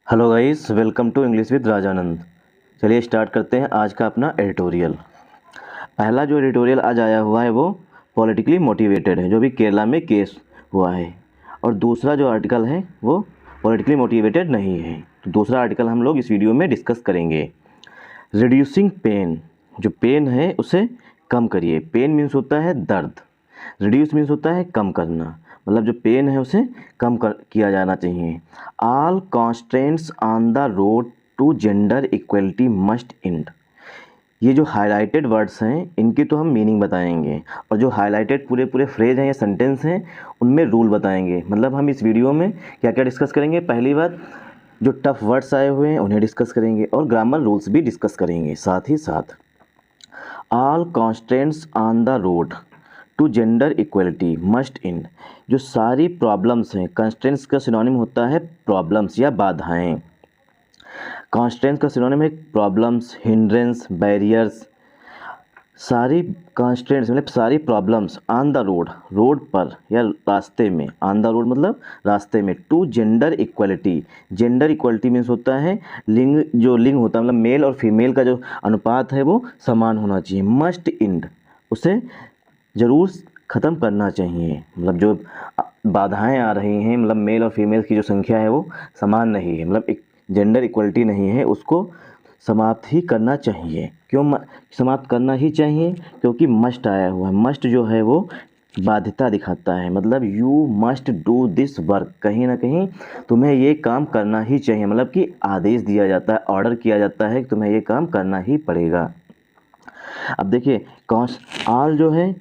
Hello guys, welcome to English with Rajanand. चलिए start करते हैं आज का अपना एडिटोरियल। पहला जो एडिटोरियल आज आया हुआ है वो पॉलिटिकली मोटिवेटेड है, जो भी केरला में केस हुआ है। और दूसरा जो आर्टिकल है वो पॉलिटिकली मोटिवेटेड नहीं है। तो दूसरा आर्टिकल हम लोग इस वीडियो में डिस्कस करेंगे। रिड्यूसिंग पेन, जो पेन है उसे कम करिए। पेन मीन्स होता है दर्द, रिड्यूस मीन्स होता है कम करना, मतलब जो पेन है उसे किया जाना चाहिए। All constants on the road to gender equality must end. ये जो हाईलाइटेड वर्ड्स हैं इनकी तो हम मीनिंग बताएंगे, और जो हाईलाइटेड पूरे पूरे फ्रेज हैं या सेंटेंस हैं उनमें रूल बताएंगे। मतलब हम इस वीडियो में क्या क्या डिस्कस करेंगे, पहली बात जो टफ वर्ड्स आए हुए हैं उन्हें डिस्कस करेंगे और ग्रामर रूल्स भी डिस्कस करेंगे साथ ही साथ। All constants on the road to gender equality must end. जो सारी प्रॉब्लम्स हैं, कंस्ट्रेंट्स का सिनोनिम होता है प्रॉब्लम्स या बाधाएं। कॉन्स्ट्रेंट्स का सिनोनिम है प्रॉब्लम्स, हिंड्रेंस, बैरियर्स। सारी कॉन्स्ट्रेंट्स मतलब सारी problems on the road, road पर या रास्ते में। ऑन द रोड मतलब रास्ते में। To gender equality, gender equality means होता है लिंग, जो लिंग होता है मतलब मेल और फीमेल का जो अनुपात है वो समान होना चाहिए। मस्ट एंड, उसे ज़रूर ख़त्म करना चाहिए। मतलब जो बाधाएं आ रही हैं, मतलब मेल और फीमेल की जो संख्या है वो समान नहीं है, मतलब एक जेंडर इक्वलिटी नहीं है, उसको समाप्त ही करना चाहिए। क्यों समाप्त करना ही चाहिए? क्योंकि मस्ट आया हुआ है। मस्ट जो है वो बाध्यता दिखाता है, मतलब you must do this work, कहीं ना कहीं तुम्हें ये काम करना ही चाहिए, मतलब कि आदेश दिया जाता है, ऑर्डर किया जाता है कि तुम्हें ये काम करना ही पड़ेगा। अब देखिए ऑल जो है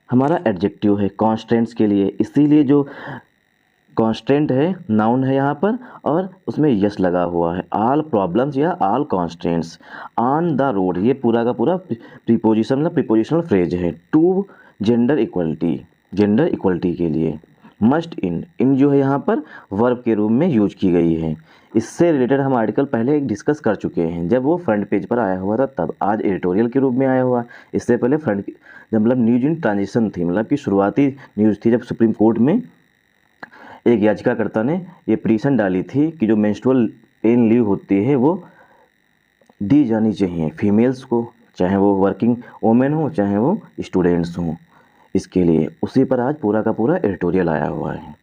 हमारा एडजेक्टिव है कॉन्स्टेंट्स के लिए, इसीलिए जो कांस्टेंट है नाउन है यहाँ पर और उसमें यस लगा हुआ है। ऑल प्रॉब्लम्स या all constants on the road, ये पूरा का पूरा प्रीपोजिशन मतलब प्रीपोजिशनल फ्रेज है। To gender equality, gender equality के लिए। मस्ट इन, इन जो है यहाँ पर वर्ब के रूप में यूज की गई है। इससे रिलेटेड हम आर्टिकल पहले डिस्कस कर चुके हैं, जब वो फ्रंट पेज पर आया हुआ था तब। आज एडिटोरियल के रूप में आया हुआ। इससे पहले फ्रंट जब मतलब न्यूज इन ट्रांजिशन थी, मतलब कि शुरुआती न्यूज़ थी, जब सुप्रीम कोर्ट में एक याचिकाकर्ता ने ये पिटीशन डाली थी कि जो मेंस्ट्रुअल पेन लीव होती है वो दी जानी चाहिए फीमेल्स को, चाहे वो वर्किंग वोमेन हो चाहे वो स्टूडेंट्स हों। इसके लिए उसी पर आज पूरा का पूरा एडिटोरियल आया हुआ है।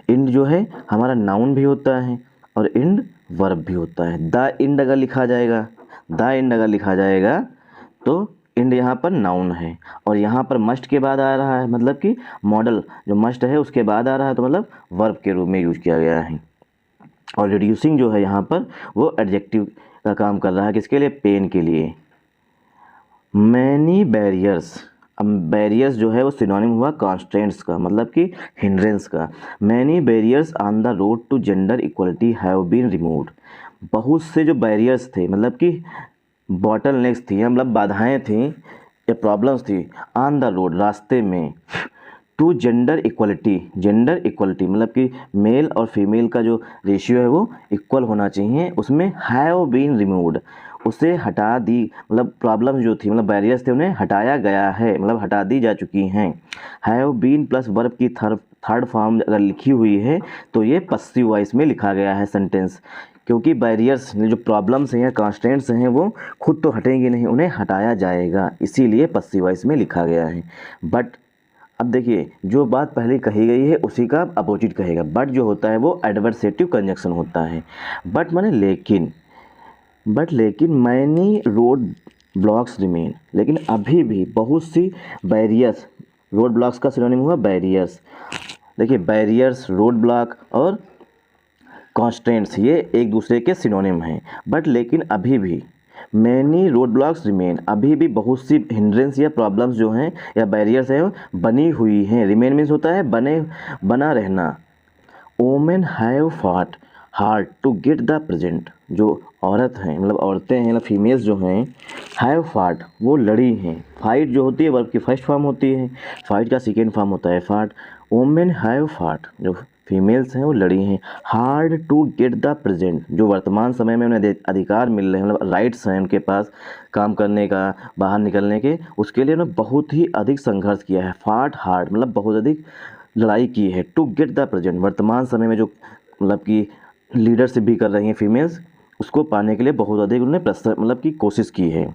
इंड जो है हमारा नाउन भी होता है और इंड वर्ब भी होता है। द इंड अगर लिखा जाएगा, द इंड अगर लिखा जाएगा तो इंड यहाँ पर नाउन है, और यहाँ पर मस्ट के बाद आ रहा है, मतलब कि मॉडल जो मस्ट है उसके बाद आ रहा है, तो मतलब वर्ब के रूप में यूज किया गया है। और रिड्यूसिंग जो है यहाँ पर वो एडजेक्टिव का काम कर रहा है, किसके लिए? पेन के लिए। मैनी बैरियर्स, अब बैरियर्स जो है वो सिनोनिम हुआ कॉन्स्टेंट्स का, मतलब कि हिंड्रेंस का। Many barriers on the road to gender equality have been removed. बहुत से जो बैरियर्स थे, मतलब कि बॉटल नेक्स थी, मतलब बाधाएं थी या प्रॉब्लम्स थी ऑन द रोड, रास्ते में। To gender equality, gender equality मतलब कि मेल और फीमेल का जो रेशियो है वो इक्वल होना चाहिए, उसमें हैव बीन रिमूव्ड, उसे हटा दी, मतलब प्रॉब्लम्स जो थी मतलब बैरियर्स थे उन्हें हटाया गया है, मतलब हटा दी जा चुकी हैं। हैव बीन प्लस वर्ब की थर्ड फॉर्म अगर लिखी हुई है तो ये पस्सिव वॉइस में लिखा गया है सेंटेंस, क्योंकि बैरियर्स जो प्रॉब्लम्स हैं या कॉन्स्टेंट्स हैं वो खुद तो हटेंगी नहीं, उन्हें हटाया जाएगा, इसीलिए पस्सिव वॉइस में लिखा गया है। बट अब देखिए जो बात पहले कही गई है उसी का अपोजिट कहेगा। बट जो होता है वो एडवर्सेटिव कंजक्शन होता है। बट माने लेकिन, बट लेकिन मैनी रोड ब्लॉक्स रिमेन, लेकिन अभी भी बहुत सी बैरियर्स, रोड ब्लॉक्स का सिनोनिम हुआ बैरियर्स। देखिए बैरियर्स, रोड ब्लॉक और कॉन्स्टेंट्स ये एक दूसरे के सिनोनिम हैं। बट लेकिन अभी भी मैनी रोड ब्लॉक्स रिमेन, अभी भी बहुत सी हिंड्रेंस या प्रॉब्लम्स जो हैं या बैरियर्स हैं बनी हुई हैं। रिमेन मीन्स होता है बने, बना रहना। Women have fought hard to get the present, जो औरत हैं मतलब औरतें हैं मतलब फीमेल्स जो हैं, हैव फॉट वो लड़ी हैं। फाइट जो होती है वर्ब की फर्स्ट फॉर्म होती है, फाइट का सेकेंड फॉर्म होता है फाट। वोमेन हैव फॉट, जो फीमेल्स हैं वो लड़ी हैं। Hard to get the present, जो वर्तमान समय में उन्हें अधिकार मिल रहे हैं, मतलब राइट्स हैं उनके पास काम करने का, बाहर निकलने के, उसके लिए उन्होंने बहुत ही अधिक संघर्ष किया है। फाट हार्ड मतलब बहुत अधिक लड़ाई की है। टू गेट द प्रेजेंट, वर्तमान समय में जो मतलब कि लीडरशिप भी कर रही हैं फीमेल्स, उसको पाने के लिए बहुत अधिक उन्होंने प्रस्ताव मतलब कि कोशिश की है।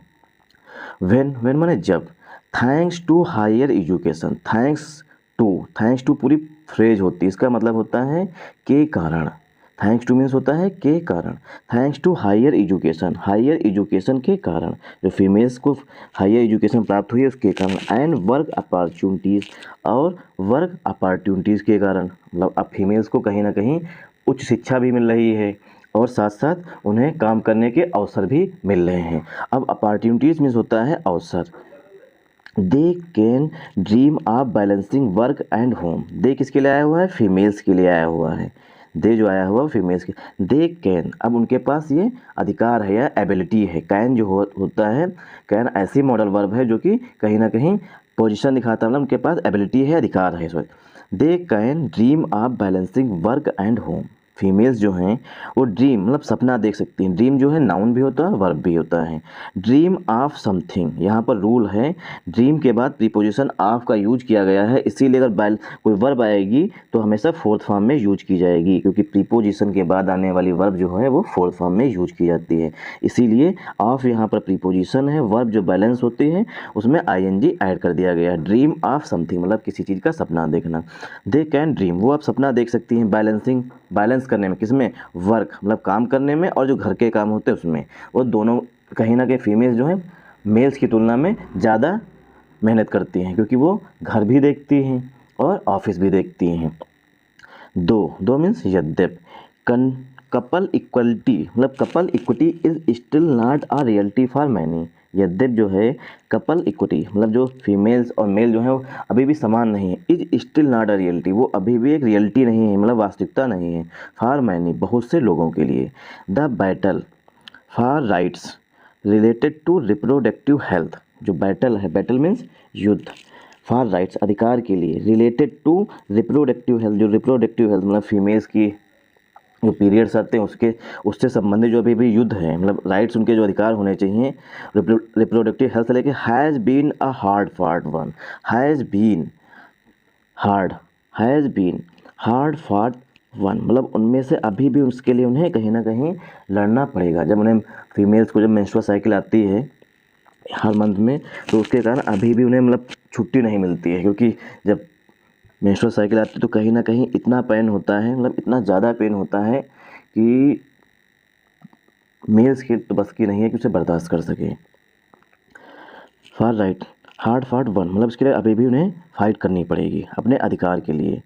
व्हेन माने जब, thanks to higher education, thanks to पूरी फ्रेज होती है, इसका मतलब होता है के कारण। थैंक्स टू मीन्स होता है के कारण। थैंक्स टू हायर एजुकेशन के कारण, जो फीमेल्स को हायर एजुकेशन प्राप्त हुई है उसके कारण। एंड वर्क अपॉर्चुनिटीज़, और वर्क अपॉर्चुनिटीज़ के कारण, मतलब अब फीमेल्स को कहीं ना कहीं उच्च शिक्षा भी मिल रही है और साथ साथ उन्हें काम करने के अवसर भी मिल रहे हैं। अब अपॉर्चुनिटीज़ मीन्स होता है अवसर। They can dream of balancing work and home. They किसके लिए आया हुआ है? फीमेल्स के लिए आया हुआ है। दे जो आया हुआ फीमेल्स के। दे कैन, अब उनके पास ये अधिकार है या एबिलिटी है। कैन जो होता है, कैन ऐसी मॉडल वर्ब है जो कि कहीं ना कहीं पोजीशन दिखाता है, मतलब उनके पास एबिलिटी है, अधिकार है। Sorry, they can dream of balancing work and home. Females जो हैं वो ड्रीम मतलब सपना देख सकती हैं। ड्रीम जो है नाउन भी होता है और वर्ब भी होता है। ड्रीम ऑफ समथिंग, यहाँ पर रूल है ड्रीम के बाद प्रीपोजिशन ऑफ का यूज किया गया है, इसीलिए अगर कोई वर्ब आएगी तो हमेशा फोर्थ फॉर्म में यूज की जाएगी, क्योंकि प्रीपोजिशन के बाद आने वाली वर्ब जो है वो फोर्थ फॉर्म में यूज की जाती है। इसीलिए ऑफ यहाँ पर प्रीपोजिशन है, वर्ब जो बैलेंस होती है उसमें आईएनजी ऐड कर दिया गया है। ड्रीम ऑफ समथिंग मतलब किसी चीज़ का सपना देखना। दे कैन ड्रीम, वो आप सपना देख सकती हैं बैलेंस करने में, किसमें? वर्क मतलब काम करने में, और जो घर के काम होते हैं उसमें। वो दोनों कहीं ना कहीं फीमेल्स जो हैं मेल्स की तुलना में ज़्यादा मेहनत करती हैं, क्योंकि वो घर भी देखती हैं और ऑफिस भी देखती हैं। दो मीन्स यद्यप। कपल इक्वलिटी मतलब couple equity is still not a reality for many. यद्यप जो है कपल इक्विटी मतलब जो फीमेल्स और मेल जो है वो अभी भी समान नहीं है। Is still not a reality, वो अभी भी एक रियलिटी नहीं है, मतलब वास्तविकता नहीं है। फॉर मैनी बहुत से लोगों के लिए। The battle for rights related to reproductive health, जो बैटल है, बैटल मीन्स युद्ध, फॉर राइट्स अधिकार के लिए, रिलेटेड टू रिप्रोडक्टिव हेल्थ, जो रिप्रोडक्टिव हेल्थ मतलब फीमेल्स की जो पीरियड्स आते हैं उससे संबंधित जो अभी भी युद्ध है, मतलब राइट्स उनके जो अधिकार होने चाहिए रिप्रोडक्टिव हेल्थ से लेके, has been a hard fought one. Has been hard fought one, मतलब उनमें से अभी भी उसके लिए उन्हें कहीं ना कहीं लड़ना पड़ेगा। जब उन्हें फीमेल्स को जब मेंस्ट्रुअल साइकिल आती है हर मंथ में, तो उसके कारण अभी भी उन्हें मतलब छुट्टी नहीं मिलती है, क्योंकि जब मेंस्ट्रुअल साइकिल आती है तो कहीं ना कहीं इतना पेन होता है, मतलब इतना ज़्यादा पेन होता है कि मेल्स की तो बस की नहीं है कि उसे बर्दाश्त कर सके। For right hard fought one मतलब इसके लिए अभी भी उन्हें फाइट करनी पड़ेगी अपने अधिकार के लिए।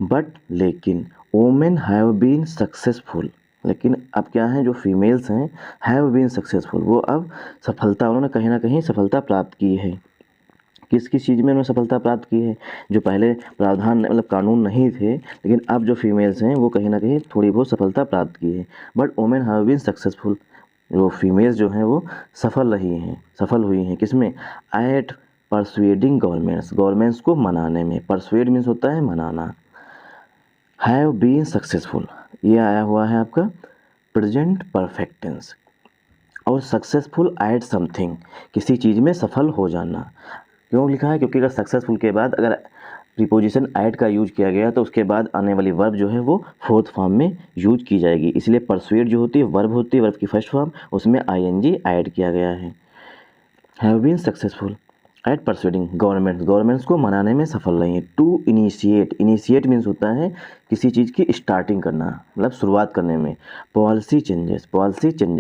बट लेकिन वोमेन हैव बीन सक्सेसफुल, लेकिन अब क्या है, जो फीमेल्स हैं हैव बीन सक्सेसफुल, वो अब सफलता, उन्होंने कहीं ना कहीं सफलता प्राप्त की है। किस किस चीज़ में उन्होंने सफलता प्राप्त की है? जो पहले प्रावधान मतलब कानून नहीं थे, लेकिन अब जो फीमेल्स हैं वो कहीं ना कहीं थोड़ी बहुत सफलता प्राप्त की है। But women have been successful, जो फीमेल्स जो हैं वो सफल हुई हैं किसमें? एट परसुएडिंग गवर्नमेंट्स को मनाने में। परसुएड मीन्स होता है मनाना। हैव बीन सक्सेसफुल ये आया हुआ है आपका प्रेजेंट परफेक्ट टेंस। और सक्सेसफुल एट समथिंग किसी चीज़ में सफल हो जाना। क्यों लिखा है? क्योंकि अगर सक्सेसफुल के बाद अगर प्रीपोजिशन ऐड का यूज किया गया तो उसके बाद आने वाली वर्ब जो है वो फोर्थ फॉर्म में यूज की जाएगी, इसलिए परसुएड जो होती है वर्ब की फर्स्ट फॉर्म, उसमें आईएनजी ऐड किया गया है। Have been successful at persuading governments को मनाने में सफल रही हैं। टू इनिशिएट मीन्स होता है किसी चीज़ की स्टार्टिंग करना, मतलब शुरुआत करने में। पॉलिसी चेंजेस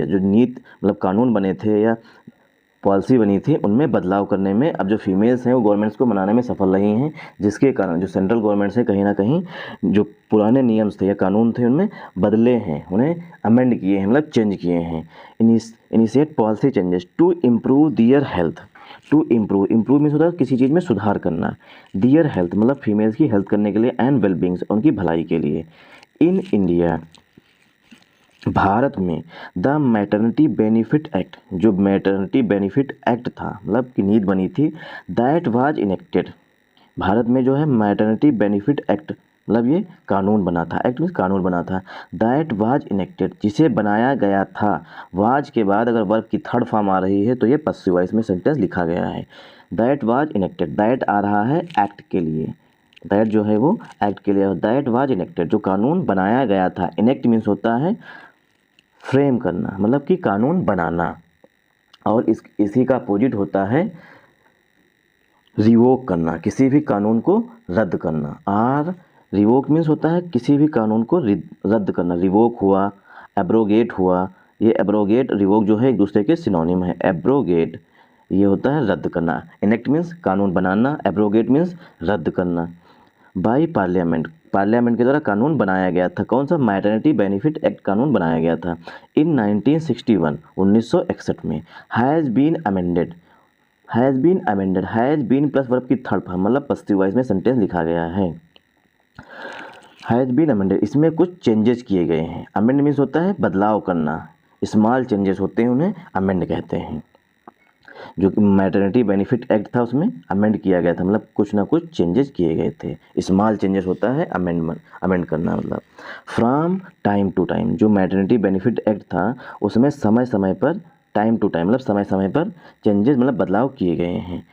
जो नीति मतलब कानून बने थे या पॉलिसी बनी थी उनमें बदलाव करने में अब जो फीमेल्स हैं वो गवर्नमेंट्स को मनाने में सफल रही हैं, जिसके कारण जो सेंट्रल गवर्नमेंट से कहीं ना कहीं जो पुराने नियम्स थे या कानून थे उनमें बदले हैं, उन्हें अमेंड किए हैं, मतलब चेंज किए हैं। Initiate policy changes to improve their health. To improve means होता है किसी चीज़ में सुधार करना। दियर हेल्थ मतलब फीमेल्स की हेल्थ करने के लिए, एंड वेलबींग्स उनकी भलाई के लिए। इन इंडिया भारत में द मैटरनिटी बेनिफिट एक्ट, जो मैटरनिटी बेनिफिट एक्ट था मतलब की नीति बनी थी, दैट वाज इनेक्टेड। भारत में जो है मैटरनिटी बेनिफिट एक्ट मतलब ये कानून बना था, एक्ट मीन्स कानून बना था। दैट वाज इनेक्टेड जिसे बनाया गया था। वाज के बाद अगर वर्ब की थर्ड फॉर्म आ रही है तो ये पस्सिव वॉइस में सेंटेंस लिखा गया है। दैट वाज इनेक्टेड, दैट आ रहा है एक्ट के लिए, दैट जो है वो एक्ट के लिए, दैट वाज इनेक्टेड जो कानून बनाया गया था। इनेक्ट मीन्स होता है फ्रेम करना, मतलब कि कानून बनाना, और इसी का अपोजिट होता है रिवोक करना, किसी भी कानून को रद्द करना। आर रिवोक मीन्स होता है किसी भी कानून को रद्द करना। रिवोक हुआ, एब्रोगेट हुआ, ये एब्रोगेट रिवोक जो है एक दूसरे के सिनोनिम है। एब्रोगेट ये होता है रद्द करना, इनेक्ट मीन्स कानून बनाना, एब्रोगेट मीन्स रद्द करना। बाई पार्लियामेंट, पार्लियामेंट के द्वारा कानून बनाया गया था। कौन सा? मैटरनिटी बेनिफिट एक्ट कानून बनाया गया था इन 1961, 1961 में। Has been amended, has been amended, has been plus verb की थर्ड फॉर्म, मतलब पस्सिव वॉइस में सेंटेंस लिखा गया है। हैज़ बीन अमेंडेड, इसमें कुछ चेंजेस किए गए हैं। अमेंड मीन्स होता है बदलाव करना, स्मॉल चेंजेस होते हैं उन्हें अमेंड कहते हैं। जो मैटरनिटी बेनिफिट एक्ट था उसमें अमेंड किया गया था, मतलब कुछ ना कुछ चेंजेस किए गए थे। स्मॉल चेंजेस होता है अमेंडमेंट, अमेंड करना मतलब। फ्रॉम टाइम टू टाइम, जो मैटरनिटी बेनिफिट एक्ट था उसमें समय समय पर, टाइम टू टाइम मतलब समय समय पर चेंजेस मतलब बदलाव किए गए हैं।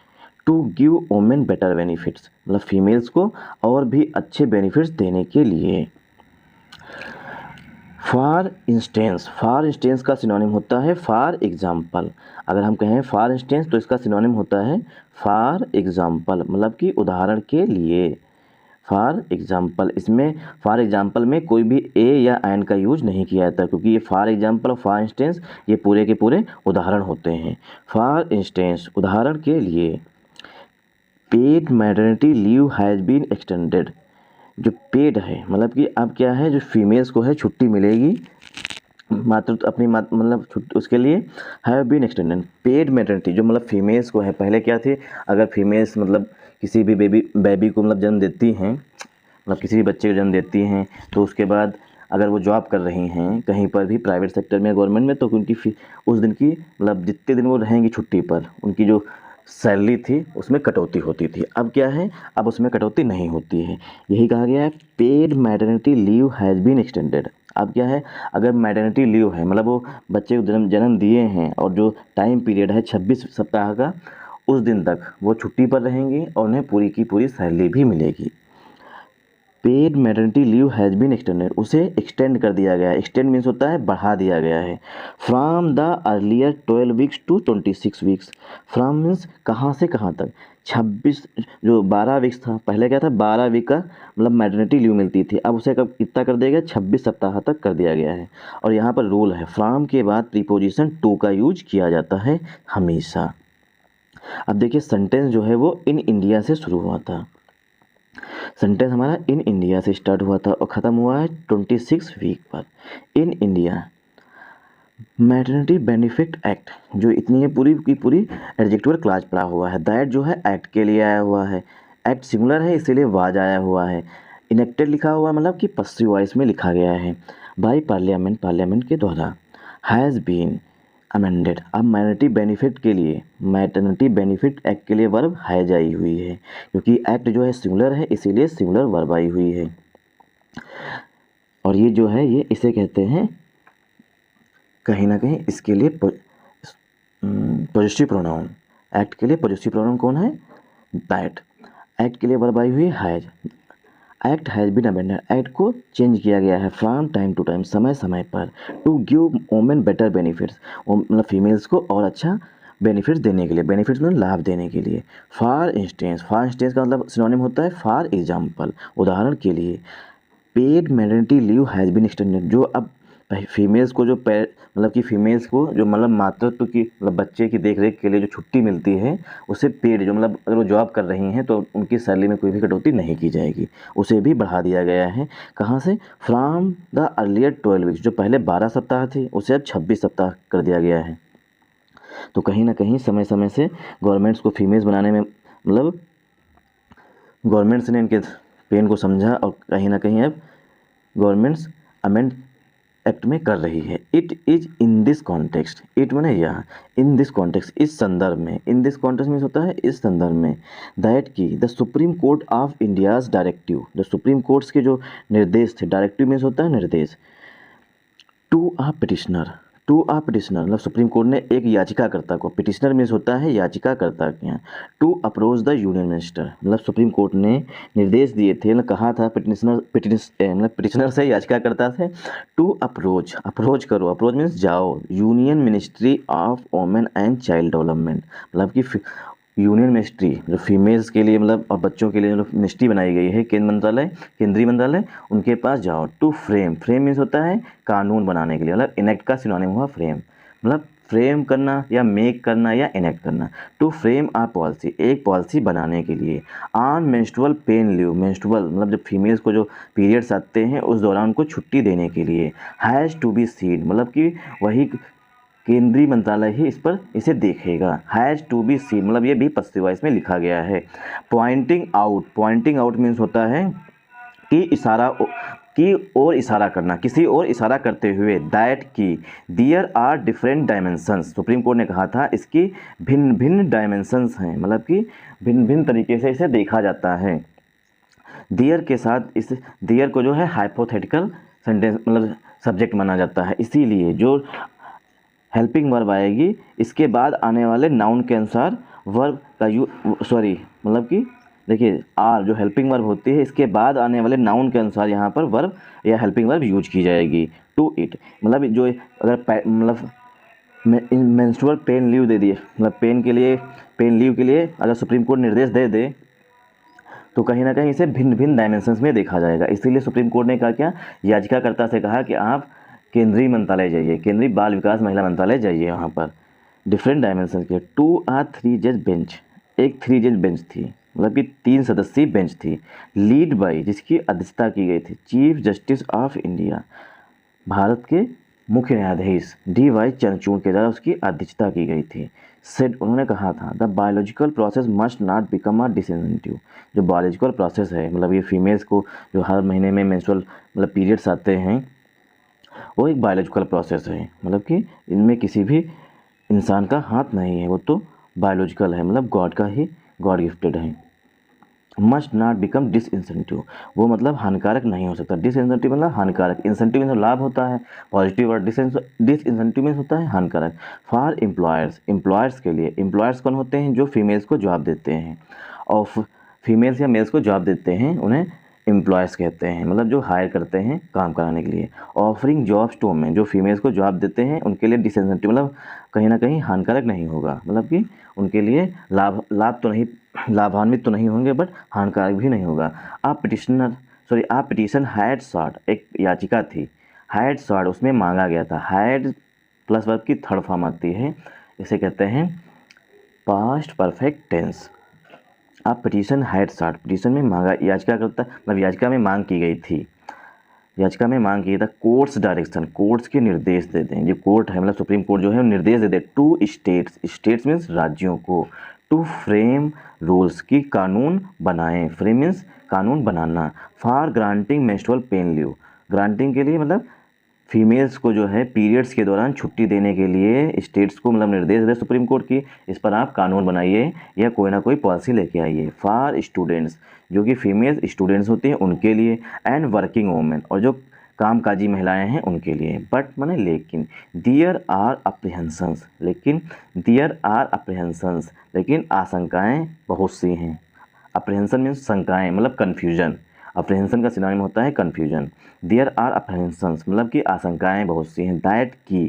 To give women better benefits, मतलब फीमेल्स को और भी अच्छे बेनिफिट्स देने के लिए। फॉर इंस्टेंस का सिनोनिम होता है फॉर एग्जाम्पल। अगर हम कहें फॉर इंस्टेंस तो इसका सिनोनिम होता है फॉर एग्जाम्पल, मतलब कि उदाहरण के लिए। फॉर एग्जाम्पल, इसमें फॉर एग्जाम्पल में कोई भी ए या एन का यूज नहीं किया जाता, क्योंकि ये फॉर एग्जाम्पल और फॉर इंस्टेंस ये पूरे के पूरे उदाहरण होते हैं। फॉर इंस्टेंस उदाहरण के लिए, paid maternity leave has been extended. जो पेड है मतलब कि अब क्या है, जो फीमेल्स को है छुट्टी मिलेगी मातृत्व अपनी मतलब उसके लिए have been extended. Paid maternity जो मतलब फीमेल्स को है, पहले क्या थी, अगर फीमेल्स मतलब किसी भी बेबी को मतलब जन्म देती हैं, मतलब किसी भी बच्चे को जन्म देती हैं, तो उसके बाद अगर वो जॉब कर रही हैं कहीं पर भी प्राइवेट सेक्टर में या गवर्नमेंट में, तो उनकी उस दिन की मतलब जितने दिन वो रहेंगी छुट्टी पर, उनकी जो सैलरी थी उसमें कटौती होती थी। अब क्या है, अब उसमें कटौती नहीं होती है। यही कहा गया है paid maternity leave has been extended. अब क्या है, अगर मैटरनिटी लीव है मतलब वो बच्चे को जन्म दिए हैं और जो टाइम पीरियड है 26 सप्ताह का, उस दिन तक वो छुट्टी पर रहेंगी और उन्हें पूरी की पूरी सैलरी भी मिलेगी। Paid maternity leave has been extended, उसे एक्सटेंड कर दिया गया है। एक्सटेंड मीन्स होता है बढ़ा दिया गया है। From the earlier 12 weeks to 26 weeks. From means कहाँ से कहाँ तक, 26 जो 12 वीक्स था, पहले क्या था 12 वीक का मतलब मैटरनिटी लीव मिलती थी, अब उसे कब कितना कर दिया गया, 26 सप्ताह तक कर दिया गया है। और यहाँ पर रूल है फ्रॉम के बाद प्रीपोजिशन टू का यूज किया जाता है हमेशा। अब देखिए सेंटेंस जो है वो इन इंडिया से शुरू हुआ था। सेंटेंस हमारा इन इंडिया से स्टार्ट हुआ था और ख़त्म हुआ है 26 वीक पर। In India maternity benefit act, जो इतनी है पूरी की पूरी एडजेक्टिव क्लास पड़ा हुआ है। दैट जो है एक्ट के लिए आया हुआ है, एक्ट सिंगुलर है इसीलिए वाज आया हुआ है। इनेक्टेड लिखा हुआ मतलब कि पस्सिव वॉइस में लिखा गया है। बाय पार्लियामेंट, पार्लियामेंट के द्वारा। हैज़ बीन अमेंडेड, अब मैटरनिटी बेनिफिट के लिए, मैटरनिटी बेनिफिट एक्ट के लिए वर्ब हैज आई हुई है, क्योंकि एक्ट जो है सिंगुलर है इसीलिए सिंगुलर वर्ब आई हुई है। और ये जो है ये इसे कहते हैं कहीं ना कहीं इसके लिए पॉजिटिव प्रोनाउन। एक्ट के लिए पॉजिटिव प्रोनाउन कौन है, दैट। एक्ट के लिए वर्ब आई हुई has. Act has been amended, act को चेंज किया गया है फ्रॉम टाइम टू टाइम, समय समय पर। To give women better benefits, मतलब फीमेल्स को और अच्छा बेनिफिट्स देने के लिए, बेनिफिट्स में लाभ देने के लिए। फॉर इंस्टेंस, फॉर इंस्टेंस का मतलब सिनोनिम होता है फॉर एग्जाम्पल, उदाहरण के लिए। Paid maternity leave has been extended, जो अब फीमेल्स को जो मतलब कि फीमेल्स को जो मतलब मातृत्व की मतलब बच्चे की देखरेख के लिए जो छुट्टी मिलती है उसे पेड, जो मतलब अगर वो जॉब कर रही हैं तो उनकी सैलरी में कोई भी कटौती नहीं की जाएगी, उसे भी बढ़ा दिया गया है। कहाँ से, फ्रॉम द अर्लियर 12 वीक्स, जो पहले 12 सप्ताह थी उसे अब 26 सप्ताह कर दिया गया है। तो कहीं ना कहीं समय समय से गवर्नमेंट्स को फीमेल्स बनाने में मतलब गवर्नमेंट्स ने इनके पेन को समझा और कहीं ना कहीं अब गवर्नमेंट्स अमेंड एक्ट में कर रही है। It is in this context, it माने यह, इन दिस कॉन्टेक्स्ट इस संदर्भ में, इन दिस कॉन्टेक्स्ट मीन्स होता है इस संदर्भ में। दैट की the supreme court of India's directive, जो सुप्रीम कोर्ट्स के जो निर्देश थे, डायरेक्टिव मीन्स होता है निर्देश। To a petitioner, to a petitioner मतलब सुप्रीम कोर्ट ने एक याचिकाकर्ता को, पिटिशनर मीन्स होता है याचिकाकर्ता के यहाँ, to approach the union minister मतलब सुप्रीम कोर्ट ने निर्देश दिए थे, मतलब कहा था मतलब पिटिशनर से, याचिकाकर्ता से, टू अप्रोच करो, अप्रोच मीन्स जाओ, union ministry of women and child development मतलब कि यूनियन मिनिस्ट्री जो फीमेल्स के लिए मतलब और बच्चों के लिए जो मिनिस्ट्री बनाई गई है, केंद्रीय मंत्रालय, उनके पास जाओ। टू फ्रेम मीन्स होता है कानून बनाने के लिए, मतलब इनेक्ट का सिनोनिम हुआ फ्रेम, मतलब फ्रेम करना या मेक करना या इनेक्ट करना। टू फ्रेम आ पॉलिसी, एक पॉलिसी बनाने के लिए। On menstrual pain leave, menstrual मतलब जब फीमेल्स को जो पीरियड्स आते हैं उस दौरान उनको छुट्टी देने के लिए। हैज़ टू बी सीन मतलब कि वही केंद्रीय मंत्रालय ही इसे देखेगा। हैज़ टू बी सीन मतलब ये भी पश्चिम वॉइस में लिखा गया है। पॉइंटिंग आउट मीन्स होता है कि की ओर इशारा करना, किसी और इशारा करते हुए। दैट की there are different dimensions, supreme court ने कहा था इसकी भिन्न भिन्न डायमेंशंस हैं, मतलब कि भिन्न भिन्न तरीके से इसे देखा जाता है। देयर के साथ इस देयर को जो है हाइपोथेटिकल सेंटेंस मतलब सब्जेक्ट माना जाता है, इसीलिए जो हेल्पिंग वर्ब आएगी इसके बाद आने वाले नाउन के अनुसार वर्ब का मतलब कि देखिए आर जो हेल्पिंग वर्ब होती है इसके बाद आने वाले नाउन के अनुसार यहाँ पर वर्ब या हेल्पिंग वर्ब यूज की जाएगी। टू इट मतलब जो अगर मतलब मेंस्ट्रुअल पेन लीव दे दिए, मतलब पेन लीव के लिए अगर सुप्रीम कोर्ट निर्देश दे दे तो कहीं ना कहीं इसे भिन्न भिन्न डायमेंशंस में देखा जाएगा। इसीलिए सुप्रीम कोर्ट ने कहा क्या, याचिकाकर्ता से कहा कि आप केंद्रीय मंत्रालय जाइए, केंद्रीय बाल विकास महिला मंत्रालय जाइए, वहाँ पर डिफरेंट डायमेंशन के। टू आ 3 जज बेंच, एक 3 जज बेंच थी मतलब कि 3 सदस्यीय बेंच थी। लीड बाई जिसकी अध्यक्षता की गई थी chief justice of India, Bharat के मुख्य न्यायाधीश DY चंद्रचूड़ के द्वारा उसकी अध्यक्षता की गई थी। सेड उन्होंने कहा था the biological process must not become a disincentive, जो बायोलॉजिकल प्रोसेस है मतलब ये फीमेल्स को जो हर महीने में मेंस्ट्रुअल मतलब पीरियड्स आते हैं वो एक बायोलॉजिकल प्रोसेस है, मतलब कि इनमें किसी भी इंसान का हाथ नहीं है, वो तो बायोलॉजिकल है मतलब गॉड गिफ्टेड है। मस्ट नॉट बिकम डिसइंसेंटिव, वो मतलब हानिकारक नहीं हो सकता। डिसइंसेंटिव मतलब हानिकारक, इंसेंटिव में लाभ होता है पॉजिटिव, और डिसइंसेंटिव में होता है हानिकारक। फॉर एम्प्लॉयर्स के लिए, एम्प्लॉयर्स कौन होते हैं, जो फीमेल्स को जॉब देते हैं, और फीमेल्स या मेल्स को जॉब देते हैं उन्हें एम्प्लॉयर्स कहते हैं, मतलब जो हायर करते हैं काम कराने के लिए। ऑफरिंग जॉब्स टू वुमेन, जो फीमेल्स को जॉब देते हैं उनके लिए डिसइंसेंटिव मतलब कहीं ना कहीं हानिकारक नहीं होगा, मतलब कि उनके लिए लाभ तो नहीं, लाभान्वित तो नहीं होंगे बट हानिकारक भी नहीं होगा। आ पिटिशन हैड सॉट, एक याचिका थी, हैड सॉट उसमें मांगा गया था। हैड प्लस वर्ब की थर्ड फॉर्म आती है, इसे कहते हैं पास्ट परफेक्ट टेंस। आप पिटीशन हैड सॉट, पिटीशन में मांगा, याचिका करता मतलब याचिका में मांग की गई थी, याचिका में मांग की था कोर्ट्स डायरेक्शन, कोर्ट्स के निर्देश दे दें, जो कोर्ट है मतलब सुप्रीम कोर्ट जो है निर्देश दे दे टू स्टेट्स मीन्स राज्यों को, टू फ्रेम रूल्स की कानून बनाएं, फ्रेम मीन्स कानून बनाना। For granting menstrual pain leave, granting के लिए मतलब फीमेल्स को जो है पीरियड्स के दौरान छुट्टी देने के लिए स्टेट्स को मतलब निर्देश दे सुप्रीम कोर्ट की, इस पर आप कानून बनाइए या कोई ना कोई पॉलिसी लेके आइए। फॉर स्टूडेंट्स, जो कि फीमेल स्टूडेंट्स होती हैं उनके लिए, एंड वर्किंग वुमेन, और जो कामकाजी महिलाएं हैं उनके लिए। बट माने लेकिन, देयर आर अप्रीहेंशंस, लेकिन आशंकाएं बहुत सी हैं। अप्रीहेंशन मीन्स शंकाएं मतलब कन्फ्यूजन, अप्रीहेंशन का सिनोनिम होता है कन्फ्यूजन। देयर आर अप्रीहेंशंस मतलब कि आशंकाएं बहुत सी हैं। दैट की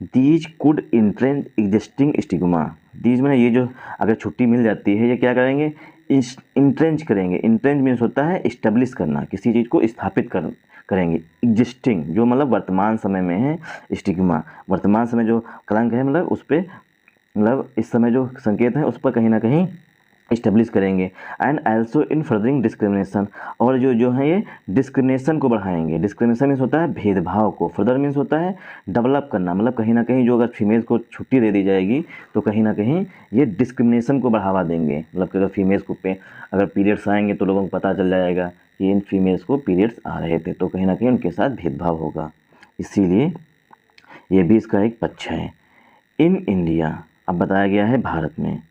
these could entrench existing stigma, these में ये जो अगर छुट्टी मिल जाती है ये क्या करेंगे, इंट्रेंच करेंगे। इंट्रेंच मीन्स होता है इस्टेब्लिश करना, किसी चीज़ को स्थापित करेंगे। एग्जिस्टिंग जो मतलब वर्तमान समय में है, स्टिग्मा वर्तमान समय जो कलंक है मतलब उस पर मतलब इस समय जो संकेत है उस पर कहीं ना कहीं इस्टेब्लिश करेंगे। And also in furthering discrimination, और जो है ये डिस्क्रिमिनेशन को बढ़ाएंगे। डिस्क्रिमिनेशन मीन्स होता है भेदभाव को, फर्दर मीन्स होता है डेवलप करना, मतलब कहीं ना कहीं जो अगर फीमेल्स को छुट्टी दे दी जाएगी तो कहीं ना कहीं ये डिस्क्रिमिनेशन को बढ़ावा देंगे, मतलब कि अगर फीमेल्स को अगर पीरियड्स आएंगे तो लोगों को पता चल जाएगा कि इन फीमेल्स को पीरियड्स आ रहे थे, तो कहीं ना कहीं उनके साथ भेदभाव होगा, इसीलिए ये भी इसका एक पक्ष है। इन इंडिया, अब बताया गया है भारत में,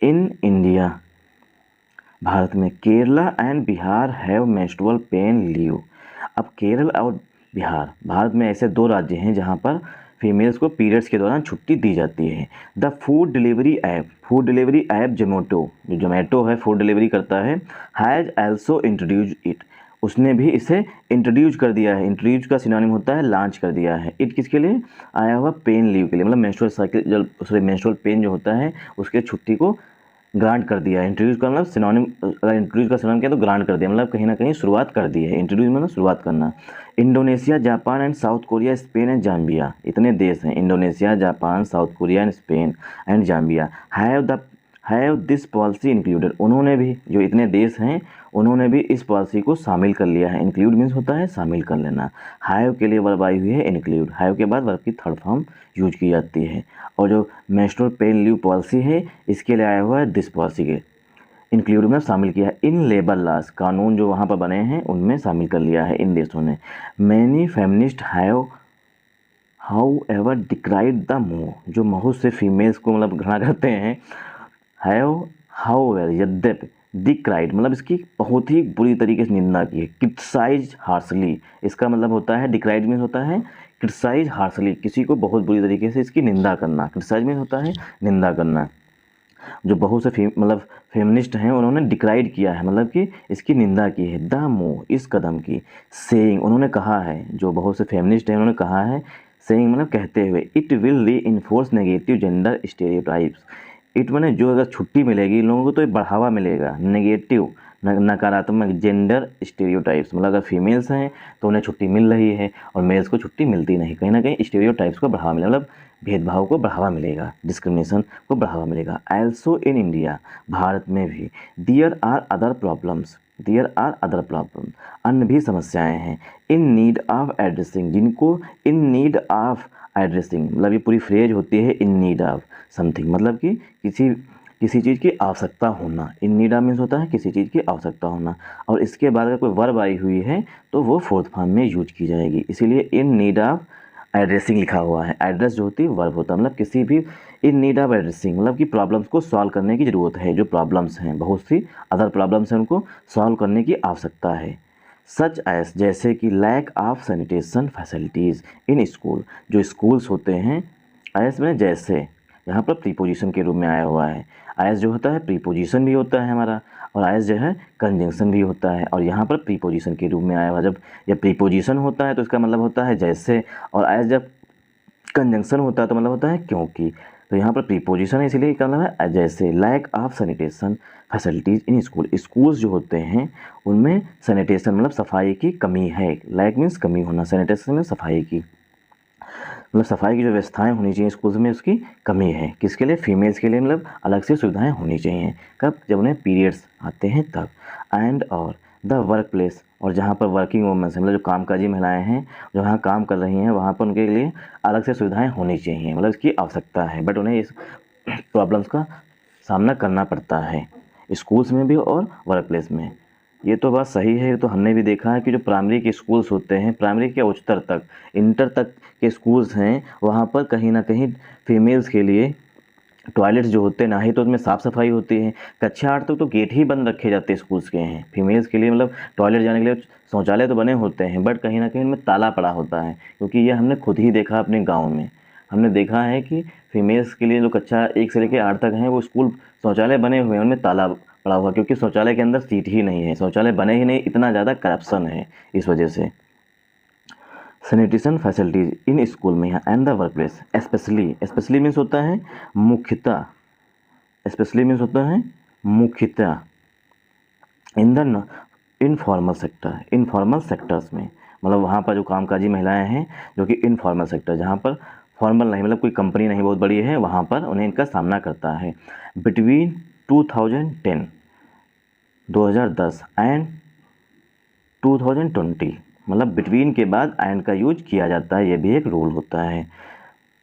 इन इंडिया भारत में, Kerala and Bihar have menstrual pain leave. अब केरल और बिहार। भारत में ऐसे 2 राज्य हैं जहाँ पर फीमेल्स को पीरियड्स के दौरान छुट्टी दी जाती है। The food delivery app Zomato, जो जोमेटो है फूड डिलीवरी करता है, हैज़ ऑल्सो इंट्रोड्यूस इट, उसने भी इसे इंट्रोड्यूस कर दिया है। इंट्रोड्यूस का सिनोनिम होता है लॉन्च कर दिया है। इट किसके लिए आया हुआ, पेन लीव के लिए, मतलब मेंस्ट्रुअल साइकिल जो मेंस्ट्रुअल पेन जो होता है उसके छुट्टी को ग्रांट कर दिया है। इंट्रोड्यूस का मतलब सिनोनिम, अगर इंट्रोड्यूस का सिनोनिम किया तो ग्रांट कर दिया, मतलब कहीं ना कहीं शुरुआत कर दी है। इंट्रोड्यूस मतलब शुरुआत करना। Indonesia, Japan and south Korea, Spain and Zambia, इतने देश हैं, Indonesia, Japan, south Korea and Spain and Zambia, have this policy included, उन्होंने भी, जो इतने देश हैं उन्होंने भी इस पॉलिसी को शामिल कर लिया है। इंक्लूड मीन्स होता है शामिल कर लेना। हैव के लिए वर्ब आई हुई है इंक्लूड, हैव के बाद वर्ब की थर्ड फॉर्म यूज की जाती है। और जो मेंस्ट्रुअल पेन लीव पॉलिसी है इसके लिए आया हुआ है दिस पॉलिसी के, इंक्लूड में शामिल किया है। इन लेबर लॉज, कानून जो वहाँ पर बने हैं उनमें शामिल कर लिया है इन देशों ने। Many feminists have however decried the move, जो बहुत से फीमेल्स को मतलब घृणा करते हैं, हैव हाउ एवर यद्यपि, डिक्राइड मतलब इसकी बहुत ही बुरी तरीके से निंदा की है। क्रिटिसाइज हार्सली, इसका मतलब होता है, डिक्राइड मीन्स होता है क्रिटिसाइज हार्सली, किसी को बहुत बुरी तरीके से इसकी निंदा करना। क्रिटिसाइज मीन्स होता है निंदा करना। जो बहुत से मतलब फेमिनिस्ट हैं उन्होंने डिक्राइड किया है, मतलब कि इसकी निंदा की है। द मूव, इस कदम की। सेइंग, उन्होंने कहा है, जो बहुत से फेमिनिस्ट हैं उन्होंने कहा है, सेइंग मतलब कहते हुए, इट विल री enforce negative gender stereotypes, it माने जो अगर छुट्टी मिलेगी इन लोगों को तो एक बढ़ावा मिलेगा, नेगेटिव नकारात्मक जेंडर स्टेरियोटाइप्स, मतलब अगर फीमेल्स हैं तो उन्हें छुट्टी मिल रही है और मेल्स को छुट्टी मिलती नहीं, कहीं ना कहीं स्टेरियोटाइप्स को बढ़ावा मिलेगा, मतलब भेदभाव को बढ़ावा मिलेगा, डिस्क्रिमिनेशन को बढ़ावा मिलेगा। आल्सो इन इंडिया, भारत में भी, देयर आर अदर प्रॉब्लम्स, अन्य भी समस्याएं हैं, इन नीड ऑफ एड्रेसिंग, जिनको इन नीड ऑफ एड्रेसिंग, मतलब ये पूरी फ्रेज होती है इन नीड ऑफ समथिंग, मतलब कि किसी चीज़ की आवश्यकता होना। इन नीड ऑफ मीन्स होता है किसी चीज़ की आवश्यकता होना, और इसके बाद अगर कोई वर्ब आई हुई है तो वो फोर्थ फॉर्म में यूज की जाएगी, इसीलिए इन नीड ऑफ एड्रेसिंग लिखा हुआ है। एड्रेस जो होती है वर्ब होता है, मतलब किसी भी, इन नीड ऑफ एड्रेसिंग मतलब कि प्रॉब्लम्स को सॉल्व करने की ज़रूरत है, जो प्रॉब्लम्स हैं, बहुत सी अदर प्रॉब्लम्स हैं, उनको सॉल्व करने की आवश्यकता है। सच एस, जैसे कि lack of sanitation facilities in school, जो स्कूल्स होते हैं, एस में जैसे, यहाँ पर प्रीपोजिशन के रूप में आया हुआ है। एस जो होता है प्रीपोजिशन भी होता है हमारा, और एस जो है कंजंक्शन भी होता है, और यहाँ पर प्रीपोजिशन के रूप में आया हुआ। जब यह प्रीपोजिशन होता है तो इसका मतलब होता है जैसे, और एस जब कंजंक्शन होता है तो मतलब होता है क्योंकि। तो यहाँ पर प्रीपोजिशन है इसलिए क्या मतलब है जैसे। Lack of sanitation facilities in school, schools जो होते हैं उनमें सैनिटेशन मतलब सफाई की कमी है। लैक मीन्स कमी होना, सैनिटेशन में सफाई की, मतलब सफाई की जो व्यवस्थाएं होनी चाहिए स्कूल्स में उसकी कमी है। किसके लिए, फीमेल्स के लिए, मतलब अलग से सुविधाएं होनी चाहिए। कब, जब उन्हें पीरियड्स आते हैं तब। एंड और द वर्क प्लेस, और जहाँ पर वर्किंग वूमेंस हैं, मतलब जो कामकाजी महिलाएं हैं जो वहाँ काम कर रही हैं, वहाँ पर उनके लिए अलग से सुविधाएं होनी चाहिए, मतलब इसकी आवश्यकता है, बट उन्हें इस प्रॉब्लम्स का सामना करना पड़ता है स्कूल्स में भी और वर्क प्लेस में। ये तो बात सही है, ये तो हमने भी देखा है कि जो प्राइमरी के स्कूल्स होते हैं, प्राइमरी के उच्चतर तक, इंटर तक के स्कूल्स हैं, वहाँ पर कहीं ना कहीं फीमेल्स के लिए टॉयलेट्स जो होते हैं ना ही तो उसमें साफ़ सफाई होती है। कक्षा 8 तक तो गेट ही बंद रखे जाते हैं स्कूल्स के हैं फीमेल्स के लिए, मतलब टॉयलेट जाने के लिए शौचालय तो बने होते हैं बट कहीं ना कहीं उनमें ताला पड़ा होता है, क्योंकि ये हमने खुद ही देखा अपने गाँव में। हमने देखा है कि फीमेल्स के लिए जो कक्षा 1 से लेकर 8 तक हैं वो स्कूल शौचालय बने हुए हैं, उनमें ताला पड़ा हुआ, क्योंकि शौचालय के अंदर सीट ही नहीं है, शौचालय बने ही नहीं, इतना ज़्यादा करप्शन है इस वजह से। सैनिटेशन फैसिलिटीज़ इन स्कूल में है and the work place, specially means होता है मुख्यतः, स्पेशली मीन्स होता है मुख्यतः, in the informal sector, informal sectors में, मतलब वहाँ पर जो कामकाजी महिलाएं हैं जो कि इनफॉर्मल सेक्टर, जहाँ पर फॉर्मल नहीं, मतलब कोई कंपनी नहीं बहुत बड़ी है, वहाँ पर उन्हें इनका सामना करता है। बिटवीन 2010 2010 एंड 2020, मतलब बिटवीन के बाद एंड का यूज किया जाता है, ये भी एक रूल होता है।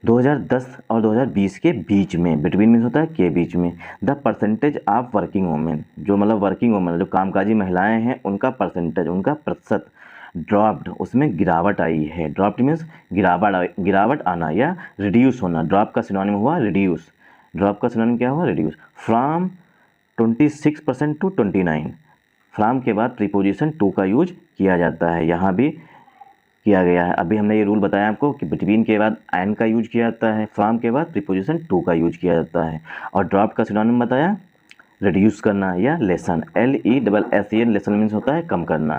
2010 और 2020 के बीच में, बिटवीन मीन्स होता है के बीच में। The percentage of working women, जो मतलब वर्किंग वुमेन जो कामकाजी महिलाएं हैं उनका परसेंटेज, उनका प्रतिशत ड्रॉप्ड, उसमें गिरावट आई है। ड्रॉप्ड मीन्स गिरावट आना या रिड्यूस होना। ड्रॉप का सिनोनिम हुआ रिड्यूस, ड्रॉप का सिनोनिम क्या हुआ रिड्यूस। फ्रॉम 26% टू 29, फ्रॉम के बाद प्रीपोजिशन टू का यूज किया जाता है, यहाँ भी किया गया है। अभी हमने ये रूल बताया आपको कि बिटवीन के बाद एंड का यूज किया जाता है, फ्रॉम के बाद प्रीपोजिशन टू का यूज किया जाता है, और ड्रॉप का सिनोनिम बताया रिड्यूस करना या लेसन, LESSEN, लेसन मीन्स होता है कम करना,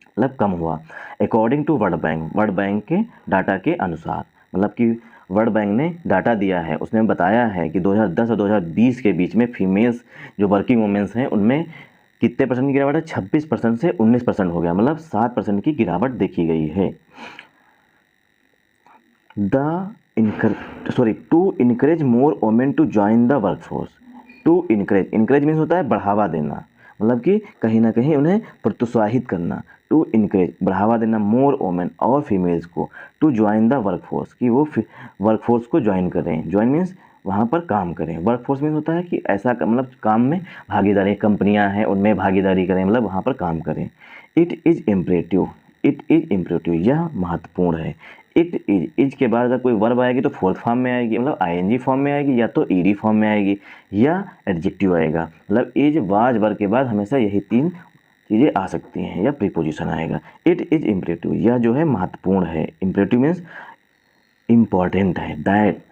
मतलब कम हुआ। अकॉर्डिंग टू वर्ल्ड बैंक के डाटा के अनुसार, मतलब कि वर्ल्ड बैंक ने डाटा दिया है, उसने बताया है कि 2010 और 2020 के बीच में फीमेल्स जो वर्किंग वुमेंस हैं उनमें कितने परसेंट की गिरावट है, 26% से 19% हो गया, मतलब 7% की गिरावट देखी गई है। To encourage more women to join the workforce. To encourage means होता है बढ़ावा देना, मतलब कि कहीं ना कहीं उन्हें प्रोत्साहित करना। टू इनकरेज बढ़ावा देना मोर वोमेन और फीमेल्स को टू ज्वाइन द वर्कफोर्स, कि वो वर्कफोर्स को ज्वाइन करें। ज्वाइन मीन्स वहाँ पर काम करें। वर्कफोर्स मीन्स होता है कि ऐसा मतलब काम में भागीदारी, कंपनियां हैं उनमें भागीदारी करें, मतलब वहाँ पर काम करें। इट इज़ इम्परेटिव, यह महत्वपूर्ण है। इज के बाद अगर कोई वर्ब आएगी तो फोर्थ फॉर्म में आएगी, मतलब ING फॉर्म में आएगी, या तो ED फॉर्म में आएगी, या एडजेक्टिव आएगा। मतलब इज वाज वर्ब के बाद हमेशा यही तीन चीज़ें आ सकती हैं, या प्रीपोजिशन आएगा। इट इज़ इम्परेटिव, यह जो है महत्वपूर्ण है। इम्परेटिव मीन्स इम्पॉर्टेंट है। दैट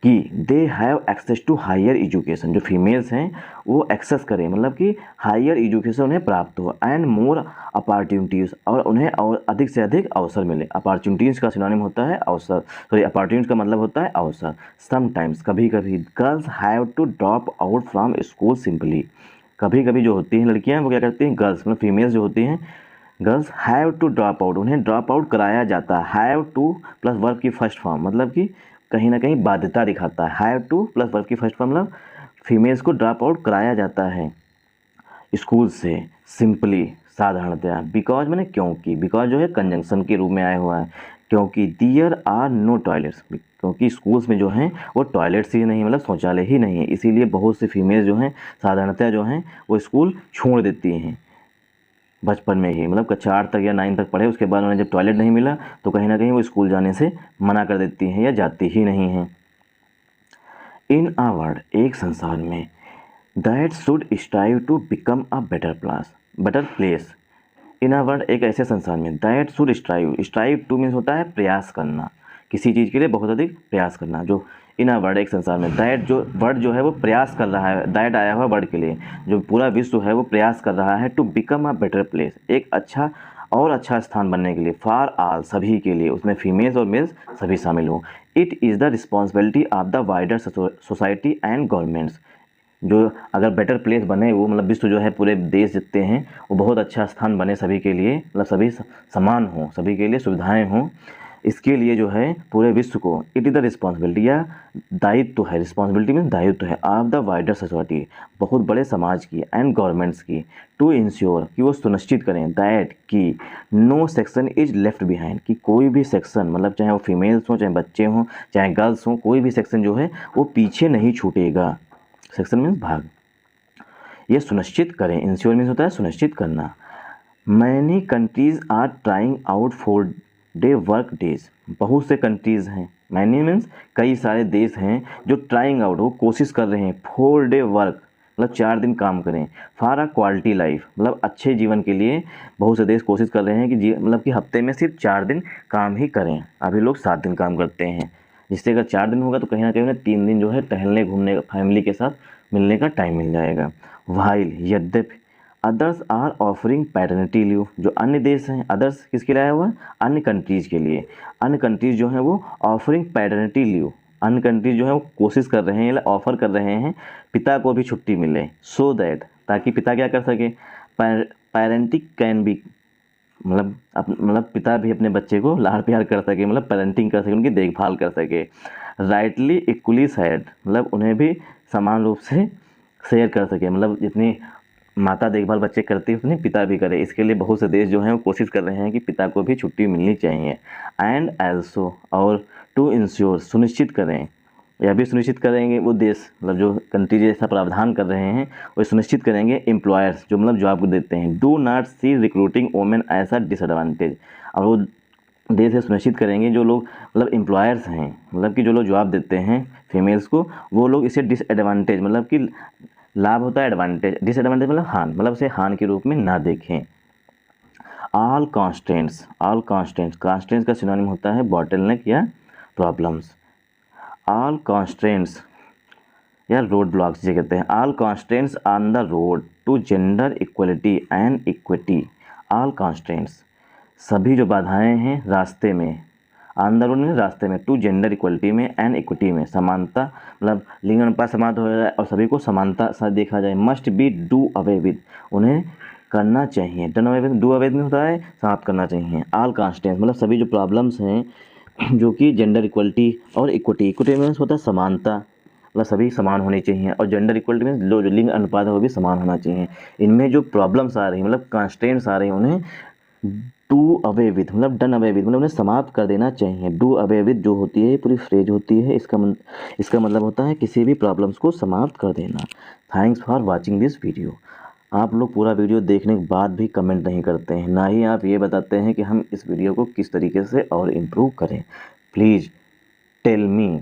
कि they have access to higher education, जो फीमेल्स हैं वो एक्सेस करें, मतलब कि हायर एजुकेशन उन्हें प्राप्त हो, एंड मोर अपॉर्चुनिटीज़, और उन्हें और अधिक से अधिक अवसर मिले। अपॉर्चुनिटीज़ का सिनोनिम होता है अवसर, अपॉर्चुनिटीज़ का मतलब होता है अवसर। समटाइम्स, कभी कभी, girls have to drop out from school simply, कभी कभी जो होती हैं लड़कियां वो क्या करती हैं, गर्ल्स मतलब फीमेल्स जो होती हैं, girls have to drop out, उन्हें ड्रॉप आउट कराया जाता है। हैव टू प्लस वर्ब की फर्स्ट फॉर्म, मतलब कि कहीं ना कहीं बाध्यता दिखाता है। हैव टू प्लस वर्ब की फर्स्ट फॉर्म, मतलब फीमेल्स को ड्रॉप आउट कराया जाता है स्कूल से सिंपली, साधारणतया। बिकॉज मैंने क्योंकि, बिकॉज जो है कंजंक्शन के रूप में आया हुआ है, क्योंकि देयर आर नो टॉयलेट्स, क्योंकि स्कूल्स में जो हैं वो टॉयलेट्स ही नहीं, मतलब शौचालय ही नहीं है, इसीलिए बहुत सी फीमेल्स जो हैं साधारणतया जो हैं वो स्कूल छोड़ देती हैं बचपन में ही, मतलब कक्षा 8 तक या 9 तक पढ़े, उसके बाद उन्हें जब टॉयलेट नहीं मिला तो कहीं ना कहीं वो स्कूल जाने से मना कर देती हैं या जाती ही नहीं हैं। इन आ वर्ड, एक संसार में, that should strive to become a better place. In a world, एक ऐसे संसार में, that should strive to means होता है प्रयास करना, किसी चीज़ के लिए बहुत अधिक प्रयास करना। जो इन अ वर्ड, एक संसार में, दैट जो वर्ड जो है वो प्रयास कर रहा है, दैट आया हुआ वर्ड के लिए, जो पूरा विश्व है वो प्रयास कर रहा है to become a better place, एक अच्छा और अच्छा स्थान बनने के लिए, फॉर ऑल, सभी के लिए, उसमें फीमेल्स और मेल्स सभी शामिल हों। It is the responsibility of the wider society and governments, जो अगर बेटर प्लेस बने, वो मतलब विश्व जो है पूरे देश जितने हैं वो बहुत अच्छा स्थान बने सभी के लिए, मतलब सभी समान हों, सभी के लिए सुविधाएं हों, इसके लिए जो है पूरे विश्व को, इट इज़ द रिस्पॉन्सिबिलिटी, या दायित्व है, रिस्पॉन्सिबिलिटी में दायित्व है, ऑफ द वाइडर सोसाइटी, बहुत बड़े समाज की, एंड गवर्नमेंट्स की, टू इंश्योर, कि वो सुनिश्चित करें, दैट कि no section is left behind, कि कोई भी सेक्शन, मतलब चाहे वो फीमेल्स हों, चाहे बच्चे हों, चाहे गर्ल्स हों, कोई भी सेक्शन जो है वो पीछे नहीं छूटेगा। सेक्शन मीन्स भाग। ये सुनिश्चित करें, इंश्योर मीन्स होता है सुनिश्चित करना। Many countries are trying out 4-day work days, बहुत से कंट्रीज़ हैं, मैनी मीन्स कई सारे देश हैं जो ट्राइंग आउट, वो कोशिश कर रहे हैं, 4-day वर्क मतलब 4 दिन काम करें, फॉर अ क्वालिटी लाइफ, मतलब अच्छे जीवन के लिए बहुत से देश कोशिश कर रहे हैं कि मतलब कि हफ्ते में सिर्फ 4 दिन काम ही करें। अभी लोग 7 दिन काम करते हैं, जिससे अगर 4 दिन होगा तो कहीं ना कहीं उन्हें 3 दिन जो है टहलने घूमने, फैमिली के साथ मिलने का टाइम मिल जाएगा। वाइल, यद्यपि, others are offering paternity leave, जो अन्य देश हैं, अदर्स किसके लिए आया हुआ है, अन्य कंट्रीज़ के लिए, अन्य कंट्रीज़ जो हैं वो ऑफरिंग पैटर्निटी लीव, अन्य कंट्रीज जो है वो कोशिश कर रहे हैं, ऑफर कर रहे हैं पिता को भी छुट्टी मिले, सो दैट, ताकि पिता क्या कर सके, पेरेंटिंग कैन बी, मतलब पिता भी अपने बच्चे को लाड़ प्यार कर सके, मतलब पेरेंटिंग कर सके, उनकी देखभाल कर सके। राइटली इक्वली शेयर्ड, मतलब उन्हें भी समान रूप से शेयर कर सके, मतलब जितनी माता देखभाल बच्चे करती है उतनी पिता भी करे। इसके लिए बहुत से देश जो हैं वो कोशिश कर रहे हैं कि पिता को भी छुट्टी मिलनी चाहिए। एंड एल्सो, और टू इंश्योर, सुनिश्चित करें, यह भी सुनिश्चित करेंगे वो देश, मतलब जो कंट्री जैसा प्रावधान कर रहे हैं वो सुनिश्चित करेंगे एम्प्लॉयर्स जो मतलब जॉब देते हैं, do not see recruiting women as a disadvantage, और वो देश ये सुनिश्चित करेंगे जो लोग मतलब एम्प्लॉयर्स हैं, मतलब कि जो लोग जॉब देते हैं फीमेल्स को, वो लोग इसे डिसएडवांटेज, मतलब कि लाभ होता है एडवांटेज, डिसएडवांटेज मतलब हान, मतलब इसे हान के रूप में ना देखें। All constraints, all constraints, constraints का सिनोनिम होता है बॉटलनेक या प्रॉब्लम्स। ऑल कॉन्स्टेंट्स या रोड ब्लॉक्स जिसे कहते हैं, all constants on the road to gender equality and equity. All constraints, सभी जो बाधाएं हैं रास्ते में, ऑन द रोड में रास्ते में, टू जेंडर इक्वलिटी में एंड इक्विटी में, समानता मतलब लिंग अनुपात समानता हो जाए और सभी को समानता सा देखा जाए, must be do away with, उन्हें करना चाहिए। Done away with, do away में होता है समाप्त करना चाहिए। ऑल कॉन्स्टेंट्स मतलब सभी जो प्रॉब्लम्स हैं जो कि जेंडर इक्वलिटी और इक्विटी, इक्विटी में होता है समानता, मतलब सभी समान होनी चाहिए, और जेंडर इक्वलिटी में जो लिंग अनुपात है वो भी समान होना चाहिए। इनमें जो प्रॉब्लम्स आ रही हैं मतलब कंस्ट्रेंट्स आ रही हैं उन्हें डू अवे विथ मतलब डन अवे विथ मतलब उन्हें समाप्त कर देना चाहिए। डू अवे विथ जो होती है पूरी फ्रेज होती है, इसका मतलब होता है किसी भी प्रॉब्लम्स को समाप्त कर देना। Thanks for watching this video. आप लोग पूरा वीडियो देखने के बाद भी कमेंट नहीं करते हैं, ना ही आप ये बताते हैं कि हम इस वीडियो को किस तरीके से और इम्प्रूव करें। Please tell me.